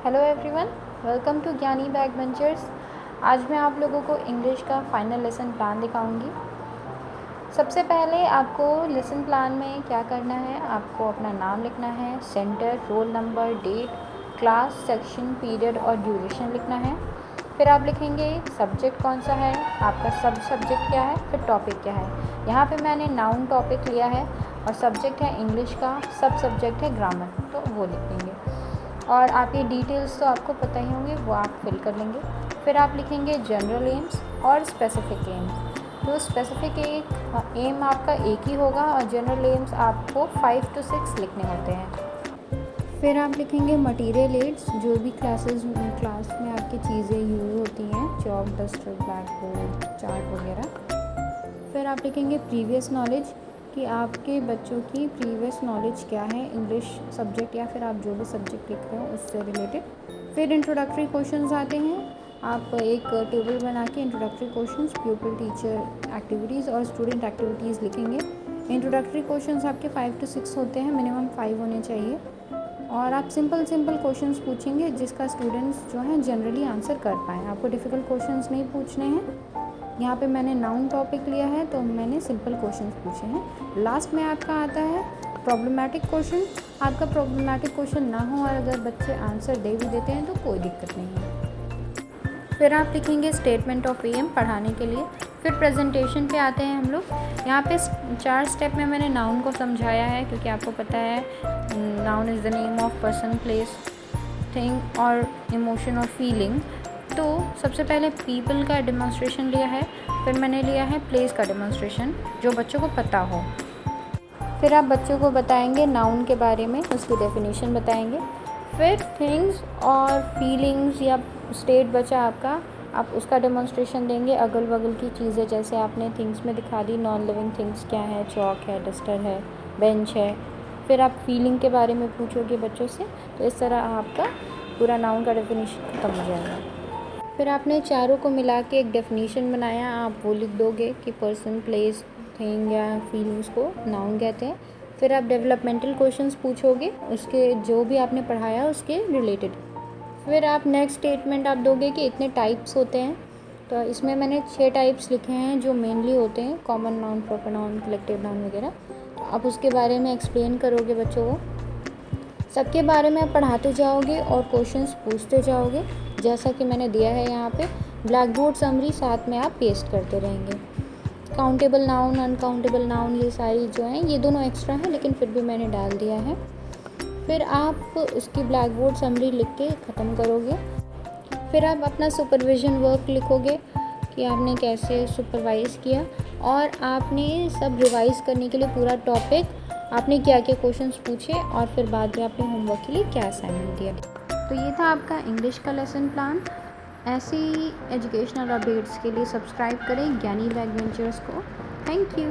Hello everyone, welcome to ज्ञानी bag ventures. आज मैं आप लोगों को इंग्लिश का फाइनल लेसन प्लान दिखाऊंगी। सबसे पहले आपको लेसन प्लान में क्या करना है, आपको अपना नाम लिखना है, centre, roll number, date, class, section, period और ड्यूरेशन लिखना है। फिर आप लिखेंगे सब्जेक्ट कौन सा है, आपका सब सब्जेक्ट क्या है, फिर टॉपिक क्या है। यहाँ पे मैंने नाउन टॉपिक लिया है और सब्जेक्ट है इंग्लिश का, सब सब्जेक्ट है ग्रामर, तो वो लिख देंगे। और आपकी डिटेल्स तो आपको पता ही होंगे, वो आप फिल कर लेंगे। फिर आप लिखेंगे जनरल एम्स और स्पेसिफिक एम्स। तो स्पेसिफिक एम आपका एक ही होगा और जनरल एम्स आपको 5 to 6 लिखने होते हैं। फिर आप लिखेंगे मटेरियल एड्स, जो भी क्लास में आपकी चीज़ें यूज़ होती हैं, chalk, duster, black board, chart वगैरह। फिर आप लिखेंगे प्रीवियस नॉलेज, कि आपके बच्चों की प्रीवियस नॉलेज क्या है इंग्लिश सब्जेक्ट या फिर आप जो भी सब्जेक्ट लिख रहे हो उससे रिलेटेड। फिर इंट्रोडक्टरी क्वेश्चंस आते हैं, आप एक टेबल बना के इंट्रोडक्टरी क्वेश्चंस, प्यूपिल टीचर एक्टिविटीज़ और स्टूडेंट एक्टिविटीज़ लिखेंगे। इंट्रोडक्टरी क्वेश्चंस आपके 5 to 6 होते हैं, मिनिमम 5 होने चाहिए। और आप सिंपल क्वेश्चंस पूछेंगे जिसका स्टूडेंट्स जो हैं जनरली आंसर कर पाएँ। आपको डिफ़िकल्ट क्वेश्चंस नहीं पूछने हैं। यहाँ पे मैंने नाउन टॉपिक लिया है तो मैंने सिंपल क्वेश्चंस पूछे हैं। लास्ट में आपका आता है प्रॉब्लमेटिक क्वेश्चन। आपका प्रॉब्लमेटिक क्वेश्चन ना हो और अगर बच्चे आंसर दे भी देते हैं तो कोई दिक्कत नहीं है। फिर आप लिखेंगे स्टेटमेंट ऑफ एम पढ़ाने के लिए। फिर प्रेजेंटेशन पे आते हैं हम लोग। यहाँ पे 4 स्टेप में मैंने नाउन को समझाया है, क्योंकि आपको पता है noun is the name of person, place, thing और इमोशन और फीलिंग। तो सबसे पहले पीपल का डेमोन्स्ट्रेशन लिया है, फिर मैंने लिया है प्लेस का डेमोन्स्ट्रेशन, जो बच्चों को पता हो। फिर आप बच्चों को बताएंगे नाउन के बारे में, उसकी डेफिनेशन बताएंगे। फिर थिंग्स और फीलिंग्स या स्टेट बचा आपका, आप उसका डेमोन्स्ट्रेशन देंगे। अगल बगल की चीज़ें जैसे आपने थिंग्स में दिखा दी, नॉन लिविंग थिंग्स क्या है, चॉक है, डस्टर है, बेंच है। फिर आप फीलिंग के बारे में पूछोगे बच्चों से, तो इस तरह आपका पूरा नाउन का डेफिनेशन खत्म हो जाएगा। फिर आपने चारों को मिला के एक डेफिनेशन बनाया, आप वो लिख दोगे कि पर्सन, प्लेस, थिंग या फीलिंग्स को नाउन कहते हैं। फिर आप डेवलपमेंटल क्वेश्चंस पूछोगे उसके, जो भी आपने पढ़ाया उसके रिलेटेड। फिर आप नेक्स्ट स्टेटमेंट आप दोगे कि इतने टाइप्स होते हैं। तो इसमें मैंने 6 टाइप्स लिखे हैं जो मेनली होते हैं, common noun, proper noun, collective noun वगैरह। तो आप उसके बारे में एक्सप्लेन करोगे बच्चों को। सबके बारे में आप पढ़ाते जाओगे और क्वेश्चंस पूछते जाओगे, जैसा कि मैंने दिया है यहाँ पे। ब्लैक बोर्ड समरी साथ में आप पेस्ट करते रहेंगे। काउंटेबल नाउन, अनकाउंटेबल नाउन, ये सारी जो हैं, ये दोनों एक्स्ट्रा हैं लेकिन फिर भी मैंने डाल दिया है। फिर आप उसकी ब्लैक बोर्ड समरी लिख के ख़त्म करोगे। फिर आप अपना सुपरविज़न वर्क लिखोगे कि आपने कैसे सुपरवाइज़ किया, और आपने सब रिवाइज़ करने के लिए पूरा टॉपिक, आपने क्या क्या क्वेश्चंस पूछे और फिर बाद में आपने होमवर्क के लिए क्या असाइनमेंट दिया। तो ये था आपका इंग्लिश का लेसन प्लान। ऐसी एजुकेशनल अपडेट्स के लिए सब्सक्राइब करें ज्ञानी बैग वेंचर्स को। Thank you.